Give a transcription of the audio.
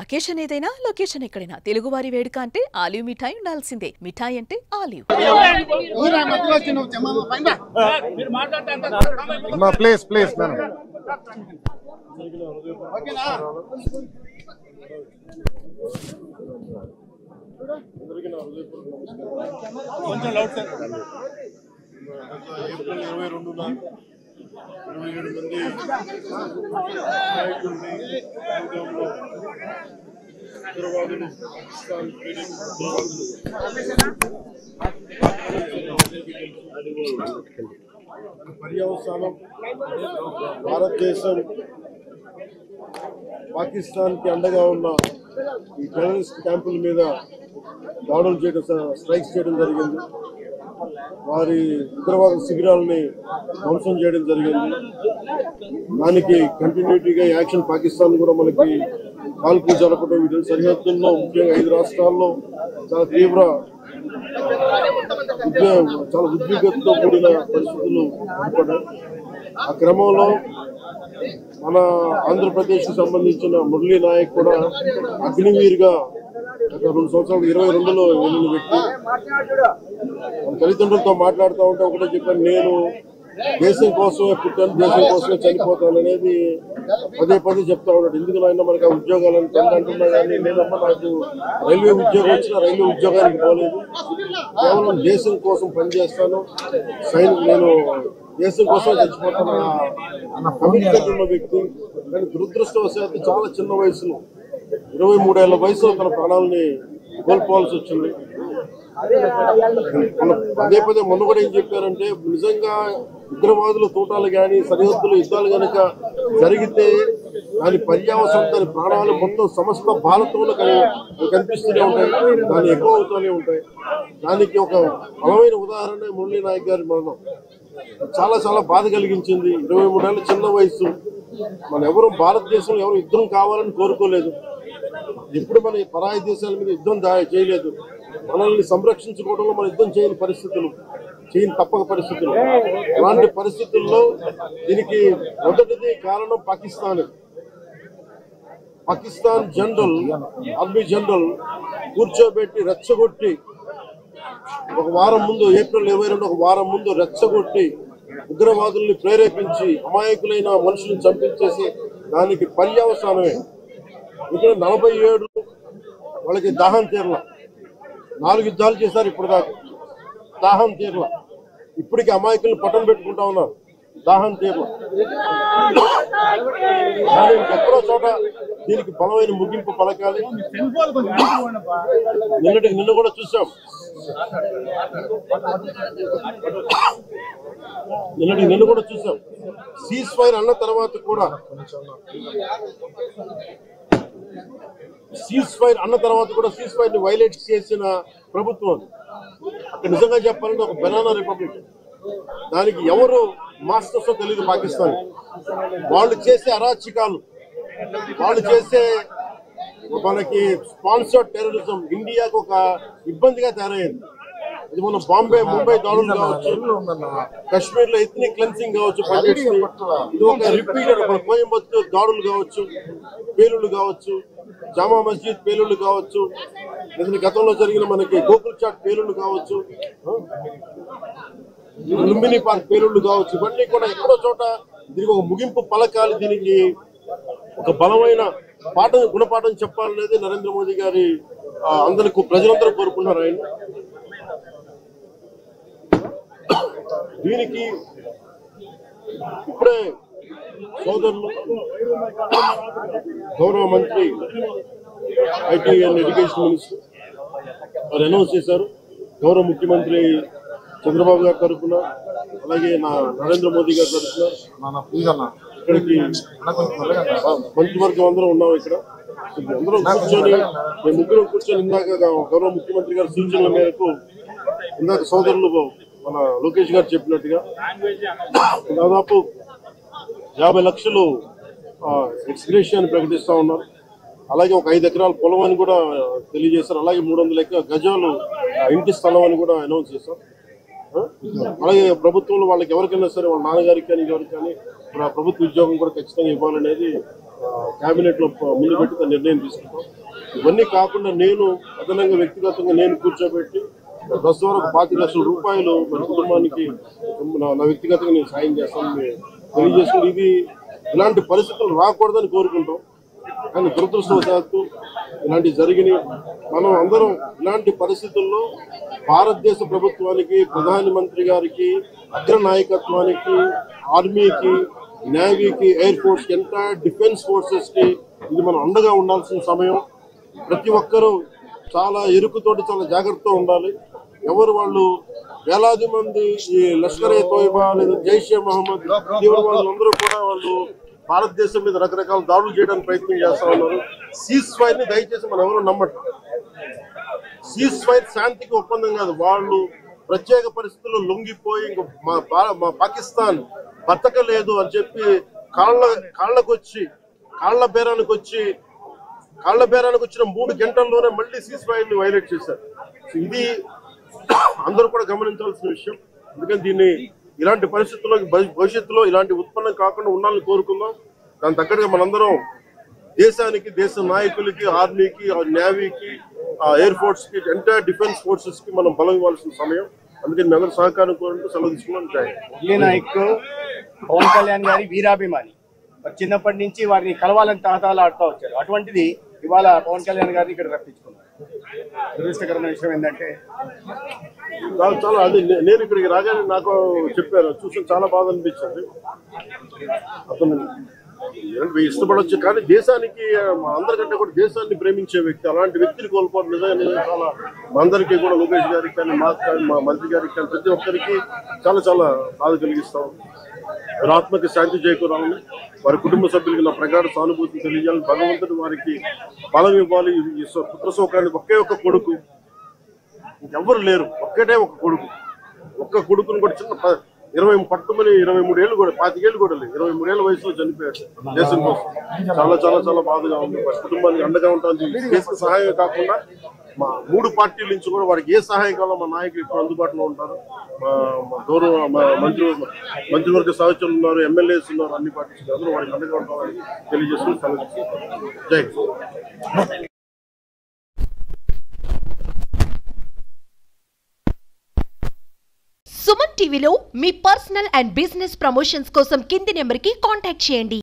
Occasion ఏదైనా location ఎక్కడైనా తెలుగువారి వేడుక అంటే ఆలివ్ మిఠాయి ఉండాల్సిందే. మిఠాయి అంటే ఆలివ్. ప్లీజ్ ప్లీజ్ కొంచెం లౌడ్ సార్. ఏప్రిల్ 22న 27 మంది నాయకుల్ని ఉగ్రవాదులు పర్యవసానం భారతదేశం పాకిస్తాన్కి అండగా ఉన్న ఈ టెర్రరిస్ట్ క్యాంపుల మీద దాడులు చేయడం, స్ట్రైక్స్ చేయడం జరిగింది. వారి ఉగ్రవాద శిబిరాలని ధ్వంసం చేయడం జరిగింది. దానికి కంటిన్యూటీగా యాక్షన్ పాకిస్తాన్ కూడా మనకి కాల్పులు జరపడం, వీటి సరిహద్దుల్లో ముఖ్యంగా 5 రాష్ట్రాల్లో చాలా తీవ్ర చాలా ఉద్విగ్నతతో కూడిన పరిస్థితులు ఏర్పడ్డాయి. ఆ క్రమంలో మన ఆంధ్రప్రదేశ్కి సంబంధించిన మురళీ నాయక్ కూడా అగ్నివీర్గా గత 2 సంవత్సరాలు 22లో వెళ్ళిన వ్యక్తి. తల్లిదండ్రులతో మాట్లాడుతూ ఉంటే ఒకటే చెప్పాను, నేను దేశం కోసమే పుట్టాను, దేశం కోసమే చనిపోతాను అనేది పదే పదే చెప్తా ఉన్నాడు. ఎందుకు నాయన మనకు ఆ ఉద్యోగాలను అంటున్నా కానీ నేనమ్మా నాకు రైల్వే ఉద్యోగం వచ్చినా రైల్వే ఉద్యోగానికి పోలేదు, కేవలం దేశం కోసం పనిచేస్తాను, నేను దేశం కోసం చచ్చిపోతాను అన్న కమిట్మెంట్ ఉన్న వ్యక్తి. కానీ దురదృష్టవశాత్తు చాలా చిన్న వయసులో 23 ఏళ్ల వయసులో తన ప్రాణాలని కోల్పోవాల్సి వచ్చింది. పదే పదే మొన్న కూడా ఏం చెప్పారంటే, నిజంగా ఉగ్రవాదుల తోటాలు కానీ సరిహద్దుల యుద్ధాలు కనుక జరిగితే దాని పర్యావసనం, దాని ప్రాణాలు మొత్తం సమస్త భారతంలో కనిపిస్తూనే ఉంటాయి, దాన్ని ఎక్కువ అవుతూనే ఉంటాయి. దానికి ఒక బలమైన ఉదాహరణ మురళీ నాయక్ గారి మరణం. చాలా చాలా బాధ కలిగించింది. 23 ఏళ్ళ చిన్న వయసు. మన ఎవరు భారతదేశంలో ఎవరు యుద్ధం కావాలని కోరుకోలేదు. ఎప్పుడు మన పరాయి దేశాల మీద యుద్ధం చేయలేదు. మనల్ని సంరక్షించుకోవడంలో మన యుద్ధం చేయని పరిస్థితులు, తప్పక పరిస్థితులు. అలాంటి పరిస్థితుల్లో దీనికి మొదటిది కారణం పాకిస్తాన్ జనరల్, ఆర్మీ జనరల్ కూర్చోబెట్టి రెచ్చగొట్టి ఒక వారం ముందు, ఏప్రిల్ 22 ఒక వారం ముందు రెచ్చగొట్టి ఉగ్రవాదుల్ని ప్రేరేపించి అమాయకులైన మనుషులను చంపించేసి దానికి పర్యవసానమే ఇక్కడ 47 వాళ్ళకి దాహం తీరల. 4 యుద్ధాలు చేశారు ఇప్పుడు దాకా, దాహం తీరల. ఇప్పటికీ అమాయకులను పట్టం పెట్టుకుంటా ఉన్నారు, దాహం తీరల. కానీ ఎక్కడో చోట దీనికి బలమైన ముగింపు పలకాలి. నిన్న కూడా చూసాం, నిన్న కూడా చూసాం. సీజ్ ఫైర్ అన్న తర్వాత కూడా సీజ్ ఫైర్ ని వైలేట్ చేసిన ప్రభుత్వం అక్కడ. నిజంగా చెప్పాలంటే ఒక బనానా రిపబ్లిక్. దానికి ఎవరు మాస్టర్స్ తెలియదు పాకిస్తాన్. వాళ్ళు చేసే అరాచకాలు, వాళ్ళు చేసే మనకి స్పాన్సర్డ్ టెర్రరిజం ఇండియాకు ఒక ఇబ్బందిగా తయారైంది. అది మన ముంబై దాడులు కావచ్చు, కశ్మీర్ లో ఎథ్నిక్ క్లెన్సింగ్ కావచ్చు, ఇది ఒక రిపీటెడ్ కోయంబత్తూర్ దాడులు కావచ్చు, పేలుళ్లు కావచ్చు, జామా మస్జిద్ పేలుళ్లు కావచ్చు, లేదా గతంలో జరిగిన మనకి గోకుల్ చాట్ పేలుళ్లు కావచ్చు, లుంబిని పార్క్ పేలుళ్లు కావచ్చు. ఇవన్నీ కూడా ఎక్కడో చోట దీనికి ఒక ముగింపు పలకాలి. దీనికి ఒక బలమైన గుణపాఠం చెప్పాలనేది నరేంద్ర మోదీ గారి అందరికీ ప్రజలందరూ కోరుకుంటున్నారు. ఆయన దీనికి ఇప్పుడే సోదరులు గౌరవ మంత్రి ఐటీ అండ్ ఎడ్యుకేషన్ మినిస్టర్ వారు అనౌన్స్ చేశారు. గౌరవ ముఖ్యమంత్రి చంద్రబాబు గారి తరఫున, అలాగే నరేంద్ర మోదీ గారి తరఫున ఇక్కడికి మంత్రివర్గం అందరం ఉన్నాం. ఇక్కడ అందరం కూర్చొని, మేము ముగ్గురం కూర్చొని ఇందాక గౌరవ ముఖ్యమంత్రి గారి సూచనల మేరకు ఇందాక సోదరులు మన లోకేష్ గారు చెప్పినట్టుగా దాదాపు 50 లక్షలు ఎక్స్గ్రేషియాని ప్రకటిస్తా ఉన్నారు. అలాగే ఒక 5 ఎకరాల పొలం అని కూడా తెలియజేశారు. అలాగే 300 గజాలు ఇంటి స్థలం అని కూడా అనౌన్స్ చేశారు. అలాగే ప్రభుత్వంలో వాళ్ళకి ఎవరికైనా సరే, వాళ్ళ నాన్నగారికి కానీ ఎవరికి కానీ ప్రభుత్వ ఉద్యోగం కూడా ఖచ్చితంగా ఇవ్వాలనేది కేబినెట్లో ముందు పెట్టి నిర్ణయం తీసుకుంటాం. ఇవన్నీ కాకుండా నేను అదనంగా వ్యక్తిగతంగా నేను కూర్చోబెట్టి ప్రస్తుతం ఒక 25 లక్షల రూపాయలు మన కుటుంబానికి నా వ్యక్తిగతంగా నేను సాయం చేస్తానని తెలియజేసుకుని ఇది ఇలాంటి పరిస్థితులు రాకూడదని కోరుకుంటాం. కానీ దురదృష్టవశాత్తు ఇలాంటివి జరిగినాయి. మనం అందరం ఇలాంటి పరిస్థితుల్లో భారతదేశ ప్రభుత్వానికి, ప్రధానమంత్రి గారికి, అగ్ర నాయకత్వానికి, ఆర్మీకి, నేవీకి, ఎయిర్ ఫోర్స్కి, ఎంటైర్ డిఫెన్స్ ఫోర్సెస్కి ఇది మనం అండగా ఉండాల్సిన సమయం. ప్రతి ఒక్కరూ చాలా ఎరుకుతోటి చాలా జాగ్రత్తగా ఉండాలి. ఎవరు వాళ్ళు వేలాది మంది ఈ లష్కర్-ఏ తోయిబా లేదా జైషే మహమ్మద్ తీవ్రవాదులందరూ కూడా వాళ్ళు భారతదేశం మీద రకరకాల దాడులు చేయడానికి ప్రయత్నం చేస్తా ఉన్నారు. సీజ్ ఫైర్ ని దయచేసి మనం ఎవరు నమ్మటం. సీజ్ ఫైర్ శాంతికి ఒప్పందం కాదు. వాళ్ళు ప్రత్యేక పరిస్థితుల్లో లొంగిపోయి ఇంక మా పాకిస్తాన్ బతకలేదు అని చెప్పి కాళ్ల బేరానికి వచ్చిన 3 గంటల్లోనే మళ్ళీ సీజ్ ఫైర్ ని వైలేట్ చేశారు. ఇది అందరూ కూడా గమనించాల్సిన విషయం. ఎందుకంటే దీన్ని ఇలాంటి పరిస్థితుల్లో భవిష్యత్తులో ఇలాంటి ఉత్పన్నం కాకుండా ఉండాలని కోరుకుందాం. దాని తగ్గట్టుగా మనందరం దేశానికి, దేశ నాయకులకి, ఆర్మీకి, నేవీకి, ఎయిర్ ఫోర్స్ కి, ఎంటైర్ డిఫెన్స్ ఫోర్సెస్ కి మనం బలం ఇవ్వాల్సిన సమయం. అందుకని మీ అందరూ సహకారం కోరుకుంటూ సెలవు తీసుకున్నాం. నాయక్ పవన్ కళ్యాణ్ గారి వీరాభిమాని, చిన్నప్పటి నుంచి వారిని కలవాలని తహతాలు ఆడుతూ వచ్చారు. అటువంటిది ఇవాళ పవన్ కళ్యాణ్ గారిని ఇక్కడ రప్పించుకున్నారు. దురదృష్టకరమైన విషయం ఏంటంటే చాలా అది నేను ఇక్కడికి రాగానే నాకు చెప్పారు, చూసి చాలా బాధ అనిపించింది. అతను ఇష్టపడవచ్చు కానీ దేశానికి అందరికంటే కూడా దేశాన్ని ప్రేమించే వ్యక్తి, అలాంటి వ్యక్తిని కోల్పోవడం నిజంగా చాలా మా అందరికీ కూడా, లోకేష్ గారికి కానీ, మాకు కానీ, మా మంత్రి గారికి కానీ, ప్రతి ఒక్కరికి చాలా చాలా బాధ కలిగిస్తాం. వారి ఆత్మకి శాంతి చేకూరాలని, వారి కుటుంబ సభ్యులకి నా ప్రగాఢ సానుభూతిని తెలియజేయాలని, భగవంతుడు వారికి బలం ఇవ్వాలి. పుత్ర శోకానికి ఒకే ఒక్క కొడుకు, ఇంకెవ్వరు లేరు, ఒక్కటే ఒక కొడుకు. ఒక్క కొడుకుని కూడా చిన్న 23 ఏళ్ళు కూడా 25 ఏళ్ళు కూడా లేదు, 23 ఏళ్ళ వయసులో చనిపోయాడు దేశం కోసం. చాలా చాలా చాలా బాధగా ఉంది. కుటుంబానికి అండగా ఉంటుంది. దేశ సహాయం కాకుండా మా 3 పార్టీల నుంచి కూడా వారికి ఏ సహాయం కావాలో మా నాయకులు ఇప్పుడు అందుబాటులో ఉంటారు. మా గౌరవ మంత్రివర్గ సహచరులు ఉన్నారు, ఎమ్మెల్యేస్ ఉన్నారు, అన్ని పార్టీస్ అందరూ వారికి అండగా ఉంటామని తెలియజేస్తూ జై. సుమన్ టీవీలో మీ పర్సనల్ అండ్ బిజినెస్ ప్రమోషన్స్ కోసం కింది నెంబర్కి కాంటాక్ట్ చేయండి.